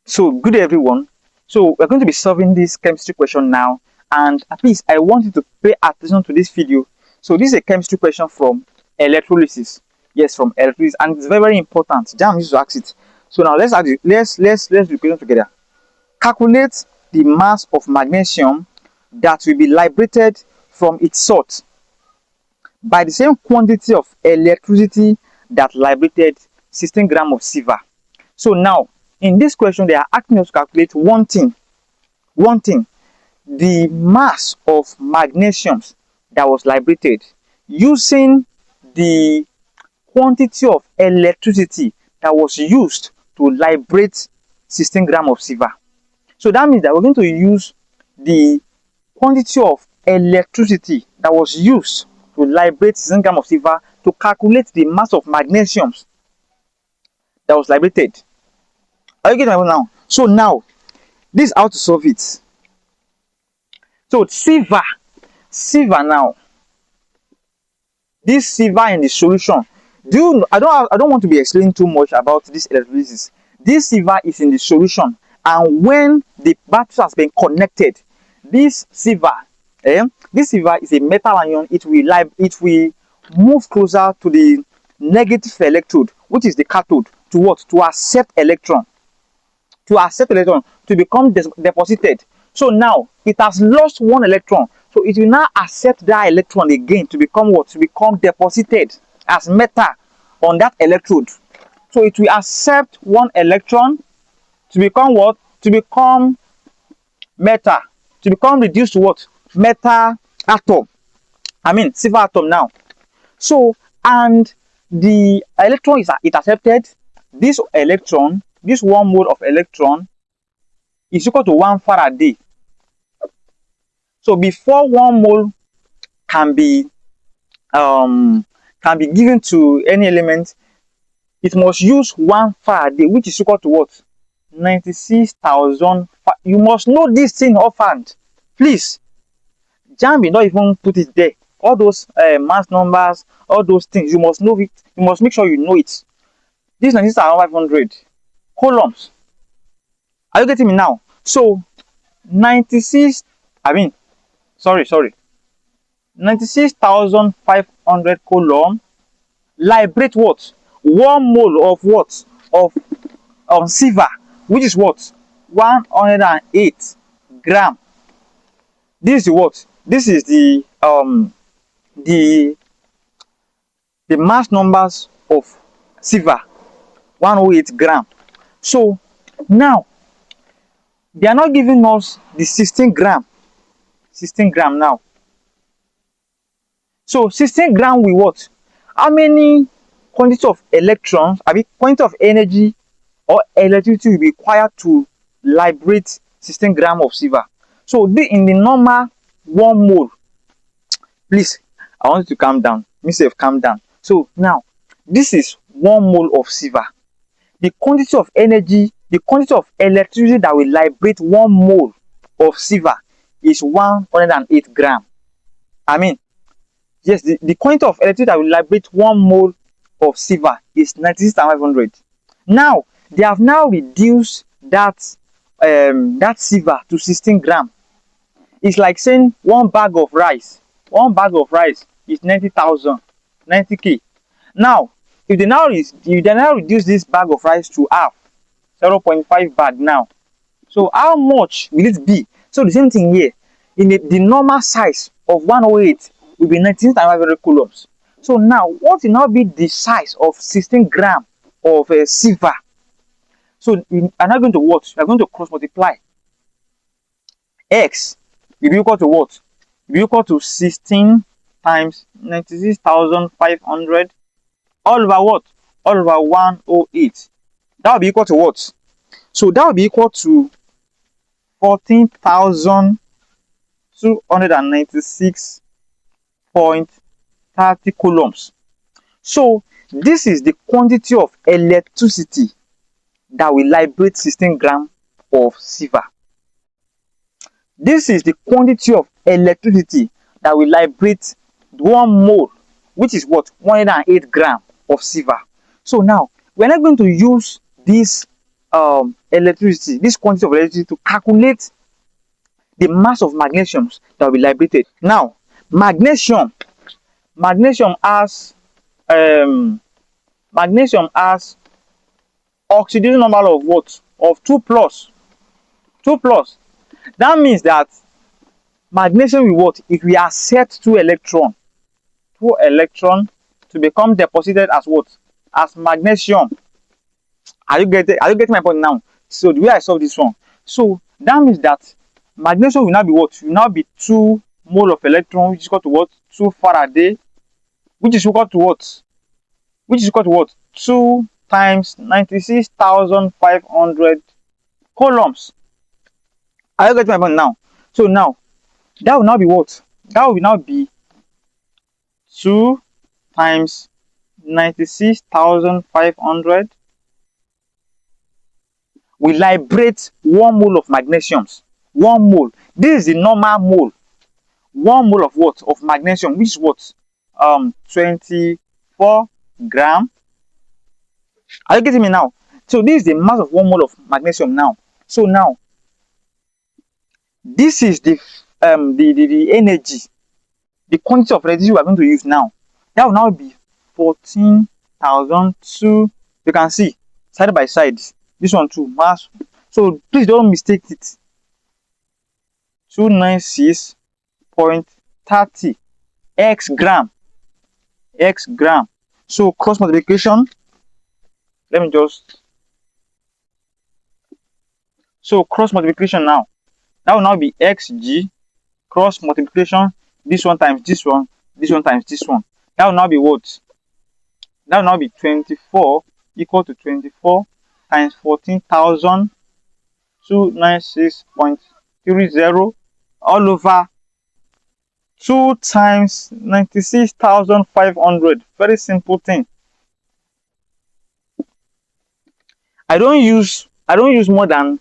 So good day, everyone. So we're going to be solving this chemistry question now, and at least I want you to pay attention to this video. So this is a chemistry question from electrolysis. Yes, from electrolysis, and it's very very important. Jamb used to ask it. So now let's ask it. Let's do the question together. Calculate the mass of magnesium that will be liberated from its salt by the same quantity of electricity that liberated 16 grams of silver. So now, in this question, they are asking us to calculate one thing, the mass of magnesium that was liberated using the quantity of electricity that was used to liberate 16 grams of silver. So that means that we're going to use the quantity of electricity that was used to liberate 16 grams of silver to calculate the mass of magnesium that was liberated. Are you getting my point now? So now, this is how to solve it. So silver now. This silver in the solution. I don't want to be explaining too much about this electrolysis. This silver is in the solution, and when the battery has been connected, this silver is a metal ion. It will move closer to the negative electrode, which is the cathode, to what? To accept electron. To become deposited. So now it has lost one electron, so it will now accept that electron again to become what? To become deposited as metal on that electrode. So it will accept one electron to become what? To become metal, to become reduced to what? Metal atom. I mean silver atom now. So, and the electron is accepted. This electron, this 1 mole of electron is equal to 1 Faraday. So before 1 mole can be given to any element, it must use 1 Faraday, which is equal to what? 96,000. You must know this thing offhand, please. Jamb will not even put it there. All those mass numbers, all those things, you must know it. You must make sure you know it. This 96,500 coulombs. Are you getting me now? So 96,500 coulomb liberate what? 1 mole of what? Of silver, which is what? 108 gram. This is what? This is the mass numbers of silver, 108 gram. So now they are not giving us the 16 gram now. So 16 gram with what? How many quantity of electrons, quantity of energy or electricity will be required to liberate 16 gram of silver? So in the normal 1 mole, please, I want you to calm down. Myself, calm down. So now this is 1 mole of silver. The quantity of energy, the quantity of electricity that will liberate 1 mole of silver is 108 gram. Yes, the quantity of electricity that will liberate 1 mole of silver is 96,500. Now they have now reduced that silver to 16 gram. It's like saying one bag of rice is 90,000, 90k. Now if they now reduce this bag of rice to half, 0.5 bag now, so how much will it be? So the same thing here. In the normal size of 108 will be 19,500 coulombs. So now what will now be the size of 16 gram of silver? So we are now going to what? We are going to cross multiply. X will be equal to what? Will be equal to 16 times 96,500 all over what? All over 108. That will be equal to what? So that will be equal to 14,296.30 coulombs. So this is the quantity of electricity that will liberate 16 grams of silver. This is the quantity of electricity that will liberate 1 mole, which is what? 108 grams of silver. So now we're not going to use this electricity, this quantity of electricity, to calculate the mass of magnesium that will be liberated. Now, magnesium has um, magnesium has oxidation number of what? Of 2 plus. 2 plus. That means that magnesium will what? If we accept 2 electron to become deposited as what? As magnesium. Are you getting my point now? So the way I solve this one. So that means that magnesium will now be what? Will now be 2 mole of electron, which is equal to what? 2 Faraday, which is equal to what? Which is equal to what? 2 times 96,500 coulombs. Are you getting my point now? So now that will now be what? That will now be 2 times 96,500. We liberate 1 mole of magnesium. 1 mole. This is the normal mole. 1 mole of what? Of magnesium, which is what? 24 gram. Are you getting me now? So this is the mass of 1 mole of magnesium now. So now, this is the energy, the quantity of energy we are going to use now. That will now be 14,002. You can see side by side. This one too, mass. So please don't mistake it. 296.30 x gram. So cross multiplication. Let me just. So cross multiplication now. That will now be xg cross multiplication. This one times this one. This one times this one. That will now be what? That will now be 24 equal to 24 times 14,000. 296.30 all over 2 times 96,500. Very simple thing. I don't use more than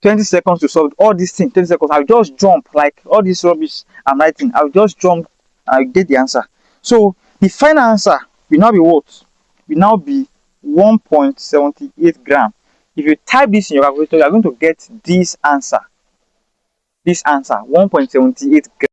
20 seconds to solve all these things. 20 seconds. I'll just jump like all this rubbish I'm writing. I'll just jump and I'll get the answer. So the final answer will now be what? Will now be 1.78 gram. If you type this in your calculator, you are going to get this answer. 1.78 gram.